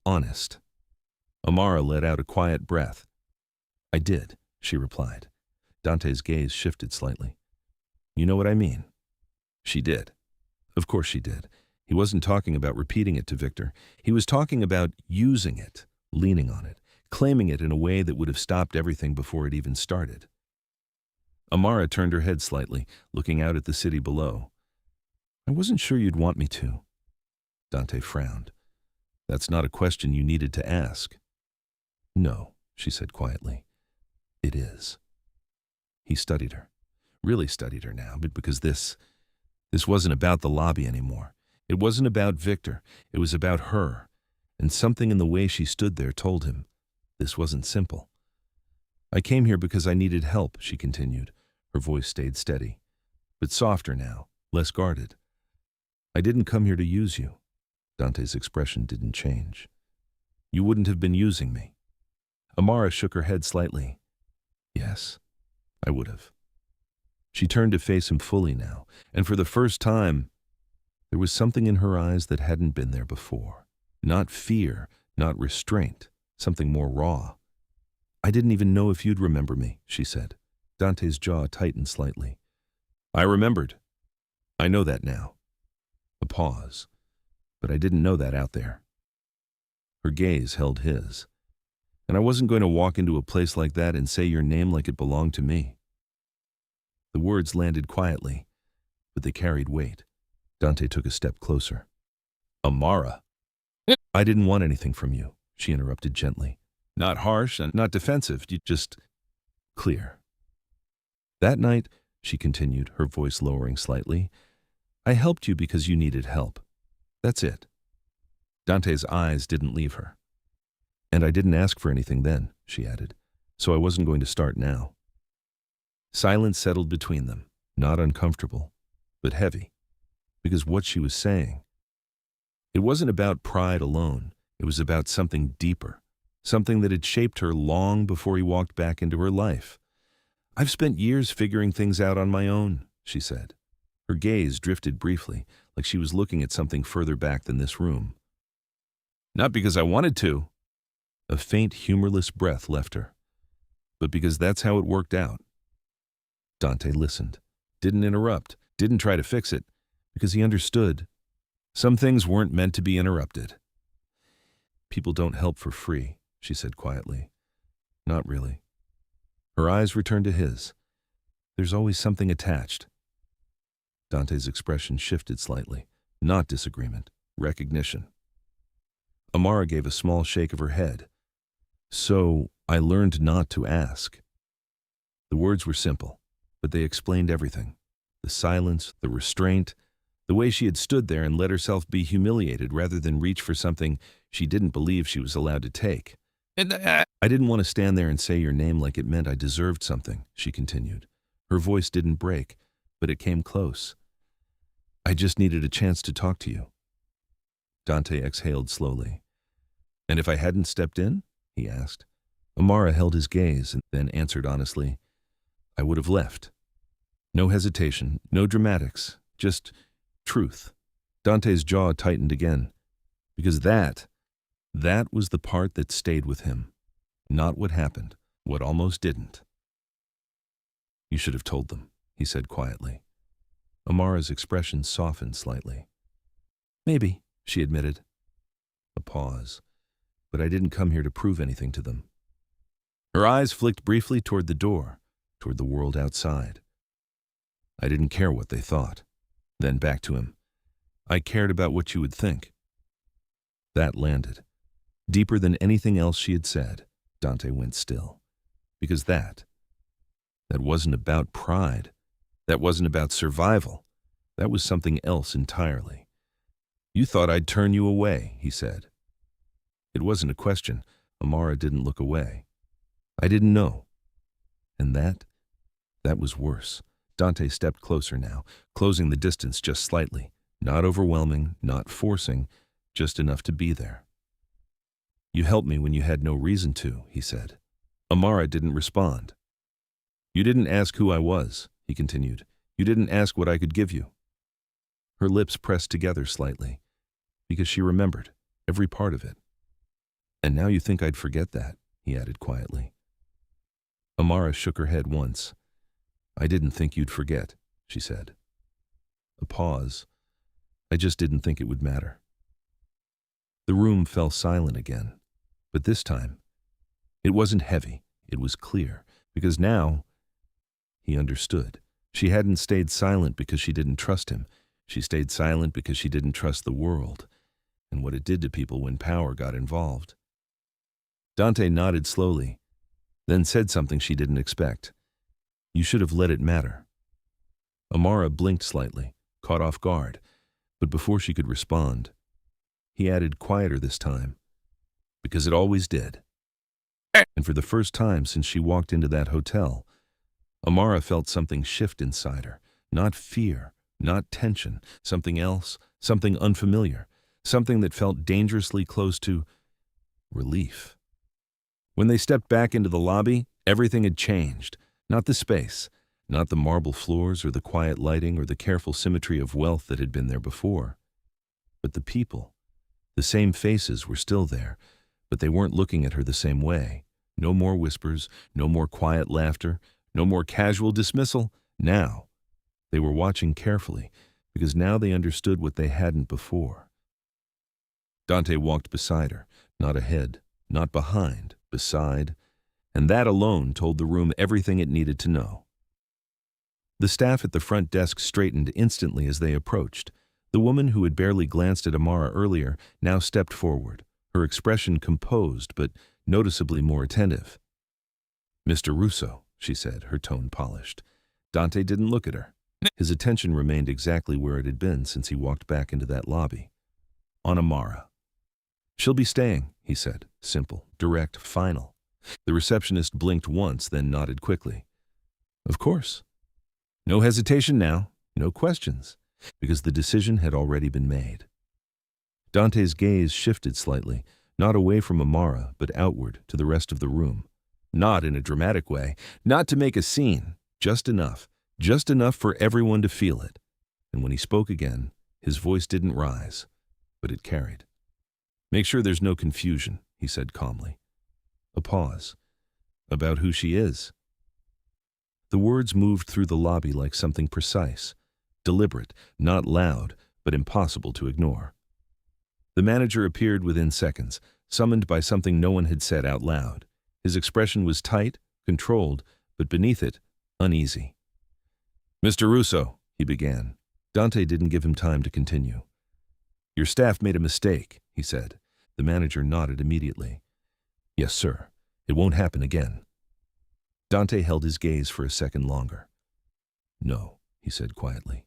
honest. Amara let out a quiet breath. "I did," she replied. Dante's gaze shifted slightly. "You know what I mean?" She did. Of course she did. He wasn't talking about repeating it to Victor. He was talking about using it, leaning on it, claiming it in a way that would have stopped everything before it even started. Amara turned her head slightly, looking out at the city below. "I wasn't sure you'd want me to." Dante frowned. "That's not a question you needed to ask." "No," she said quietly. "It is." He studied her, really studied her now, but because this wasn't about the lobby anymore. It wasn't about Victor. It was about her. And something in the way she stood there told him this wasn't simple. "I came here because I needed help," she continued. Her voice stayed steady, but softer now, less guarded. "I didn't come here to use you." Dante's expression didn't change. "You wouldn't have been using me." Amara shook her head slightly. "Yes, I would have." She turned to face him fully now, and for the first time, there was something in her eyes that hadn't been there before. Not fear, not restraint, something more raw. "I didn't even know if you'd remember me," she said. Dante's jaw tightened slightly. "I remembered. I know that now." A pause. "But I didn't know that out there." Her gaze held his. "And I wasn't going to walk into a place like that and say your name like it belonged to me." The words landed quietly, but they carried weight. Dante took a step closer. "Amara." "I didn't want anything from you," she interrupted gently. "Not harsh and not defensive, just clear." That night, she continued, her voice lowering slightly. I helped you because you needed help. That's it. Dante's eyes didn't leave her. And I didn't ask for anything then, she added, so I wasn't going to start now. Silence settled between them, not uncomfortable, but heavy, because what she was saying, it wasn't about pride alone, it was about something deeper, something that had shaped her long before he walked back into her life. I've spent years figuring things out on my own, she said. Her gaze drifted briefly, like she was looking at something further back than this room. Not because I wanted to. A faint, humorless breath left her. But because that's how it worked out. Dante listened, didn't interrupt, didn't try to fix it, because he understood. Some things weren't meant to be interrupted. People don't help for free, she said quietly. Not really. Her eyes returned to his. There's always something attached. Dante's expression shifted slightly. Not disagreement, recognition. Amara gave a small shake of her head. So, I learned not to ask. The words were simple, but they explained everything. The silence, the restraint, the way she had stood there and let herself be humiliated rather than reach for something she didn't believe she was allowed to take. I didn't want to stand there and say your name like it meant I deserved something, she continued. Her voice didn't break, but it came close. I just needed a chance to talk to you. Dante exhaled slowly. And if I hadn't stepped in? He asked. Amara held his gaze and then answered honestly, I would have left. No hesitation, no dramatics, just truth. Dante's jaw tightened again, because that was the part that stayed with him, not what happened, what almost didn't. You should have told them, he said quietly. Amara's expression softened slightly. Maybe, she admitted. A pause. But I didn't come here to prove anything to them. Her eyes flicked briefly toward the door, toward the world outside. I didn't care what they thought. Then back to him. I cared about what you would think. That landed. Deeper than anything else she had said, Dante went still. Because that wasn't about pride. That wasn't about survival. That was something else entirely. You thought I'd turn you away, he said. It wasn't a question. Amara didn't look away. I didn't know. And that was worse. Dante stepped closer now, closing the distance just slightly. Not overwhelming, not forcing, just enough to be there. You helped me when you had no reason to, he said. Amara didn't respond. You didn't ask who I was, he continued. You didn't ask what I could give you. Her lips pressed together slightly, because she remembered every part of it. And now you think I'd forget that, he added quietly. Amara shook her head once. I didn't think you'd forget, she said. A pause. I just didn't think it would matter. The room fell silent again, but this time, it wasn't heavy, it was clear, because now, he understood. She hadn't stayed silent because she didn't trust him. She stayed silent because she didn't trust the world, and what it did to people when power got involved. Dante nodded slowly, then said something she didn't expect. You should have let it matter. Amara blinked slightly, caught off guard, but before she could respond, he added quieter this time, because it always did. And for the first time since she walked into that hotel, Amara felt something shift inside her, not fear, not tension, something else, something unfamiliar, something that felt dangerously close to relief. When they stepped back into the lobby, everything had changed. Not the space, not the marble floors or the quiet lighting or the careful symmetry of wealth that had been there before. But the people, the same faces were still there, but they weren't looking at her the same way. No more whispers, no more quiet laughter, no more casual dismissal. Now, they were watching carefully, because now they understood what they hadn't before. Dante walked beside her, not ahead, not behind, beside, and that alone told the room everything it needed to know. The staff at the front desk straightened instantly as they approached. The woman who had barely glanced at Amara earlier now stepped forward, her expression composed but noticeably more attentive. Mr. Russo, she said, her tone polished. Dante didn't look at her. His attention remained exactly where it had been since he walked back into that lobby. On Amara. She'll be staying, he said. Simple, direct, final. The receptionist blinked once, then nodded quickly. Of course. No hesitation now, no questions, because the decision had already been made. Dante's gaze shifted slightly, not away from Amara, but outward to the rest of the room. Not in a dramatic way, not to make a scene, just enough for everyone to feel it. And when he spoke again, his voice didn't rise, but it carried. Make sure there's no confusion, he said calmly. A pause. About who she is. The words moved through the lobby like something precise, deliberate, not loud, but impossible to ignore. The manager appeared within seconds, summoned by something no one had said out loud. His expression was tight, controlled, but beneath it, uneasy. Mr. Russo, he began. Dante didn't give him time to continue. Your staff made a mistake, he said. The manager nodded immediately. Yes, sir. It won't happen again. Dante held his gaze for a second longer. No, he said quietly.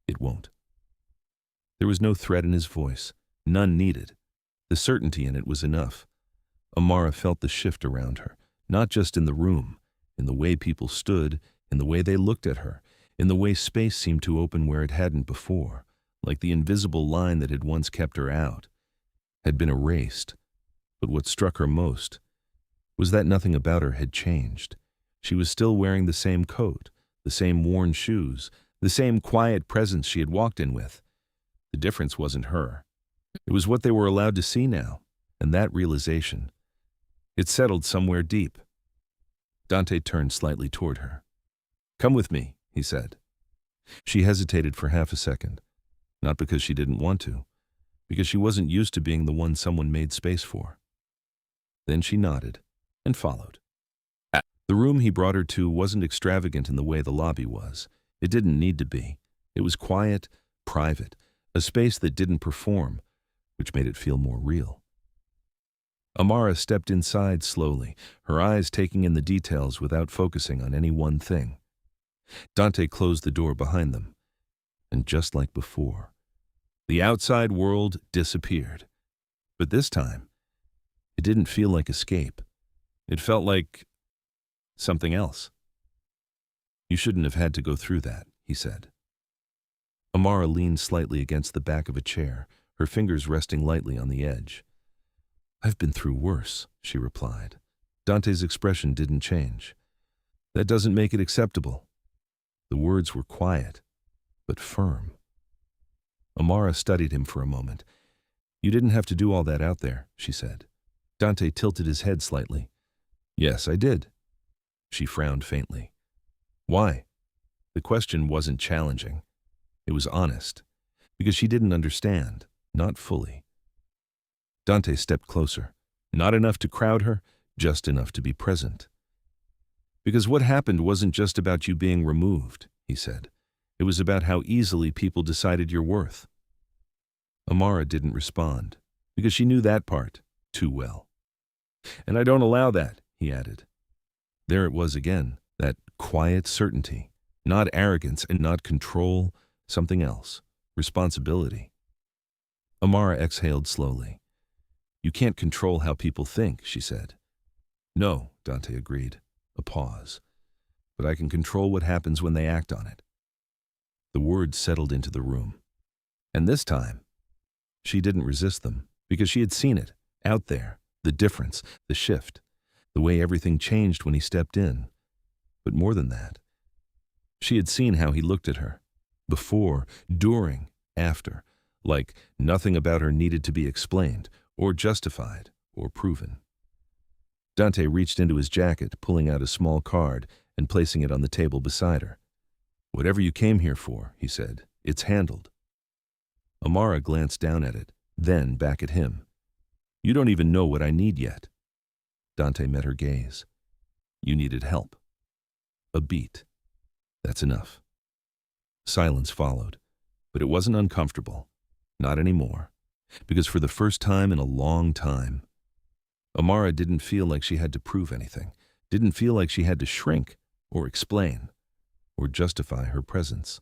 It won't. There was no threat in his voice, none needed. The certainty in it was enough. Amara felt the shift around her, not just in the room, in the way people stood, in the way they looked at her, in the way space seemed to open where it hadn't before, like the invisible line that had once kept her out, had been erased. But what struck her most was that nothing about her had changed. She was still wearing the same coat, the same worn shoes, the same quiet presence she had walked in with. The difference wasn't her. It was what they were allowed to see now, and that realization. It settled somewhere deep. Dante turned slightly toward her. Come with me, he said. She hesitated for half a second, not because she didn't want to, because she wasn't used to being the one someone made space for. Then she nodded and followed. The room he brought her to wasn't extravagant in the way the lobby was. It didn't need to be. It was quiet, private, a space that didn't perform, which made it feel more real. Amara stepped inside slowly, her eyes taking in the details without focusing on any one thing. Dante closed the door behind them, and just like before, the outside world disappeared. But this time, it didn't feel like escape. It felt like something else. You shouldn't have had to go through that, he said. Amara leaned slightly against the back of a chair, her fingers resting lightly on the edge. I've been through worse, she replied. Dante's expression didn't change. That doesn't make it acceptable. The words were quiet, but firm. Amara studied him for a moment. You didn't have to do all that out there, she said. Dante tilted his head slightly. Yes, I did. She frowned faintly. Why? The question wasn't challenging. It was honest, because she didn't understand, not fully. Dante stepped closer, not enough to crowd her, just enough to be present. Because what happened wasn't just about you being removed, he said. It was about how easily people decided your worth. Amara didn't respond, because she knew that part too well. And I don't allow that, he added. There it was again, that quiet certainty, not arrogance and not control, something else, responsibility. Amara exhaled slowly. You can't control how people think, she said. No, Dante agreed. A pause. But I can control what happens when they act on it. The words settled into the room. And this time, she didn't resist them, because she had seen it, out there, the difference, the shift, the way everything changed when he stepped in. But more than that, she had seen how he looked at her, before, during, after, like nothing about her needed to be explained, or justified, or proven. Dante reached into his jacket, pulling out a small card and placing it on the table beside her. Whatever you came here for, he said, it's handled. Amara glanced down at it, then back at him. You don't even know what I need yet. Dante met her gaze. You needed help. A beat. That's enough. Silence followed, but it wasn't uncomfortable. Not anymore. Because for the first time in a long time, Amara didn't feel like she had to prove anything, didn't feel like she had to shrink or explain. or justify her presence.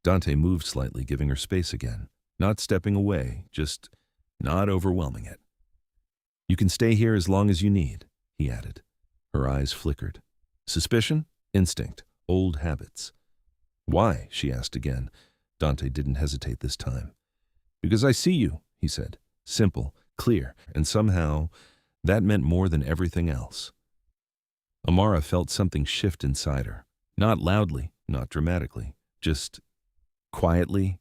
Dante moved slightly, giving her space again, not stepping away, just not overwhelming it. "You can stay here as long as you need," he added. Her eyes flickered. Suspicion? Instinct. Old habits. "Why?" she asked again. Dante didn't hesitate this time. "Because I see you," he said. Simple, clear, and somehow that meant more than everything else. Amara felt something shift inside her. Not loudly, not dramatically, just quietly,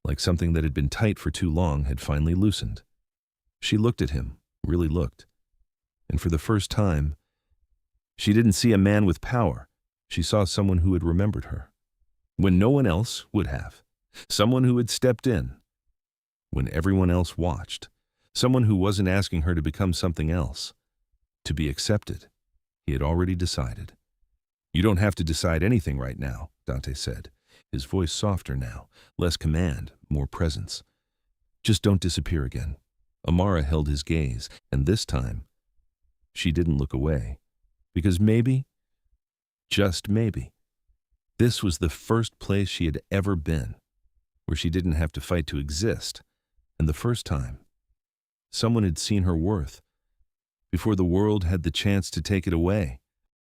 like something that had been tight for too long had finally loosened. She looked at him, really looked. And for the first time, she didn't see a man with power. She saw someone who had remembered her, when no one else would have. Someone who had stepped in, when everyone else watched. Someone who wasn't asking her to become something else, to be accepted. He had already decided. "You don't have to decide anything right now," Dante said, his voice softer now, less command, more presence. "Just don't disappear again." Amara held his gaze, and this time, she didn't look away. Because maybe, just maybe, this was the first place she had ever been, where she didn't have to fight to exist, and the first time someone had seen her worth, before the world had the chance to take it away.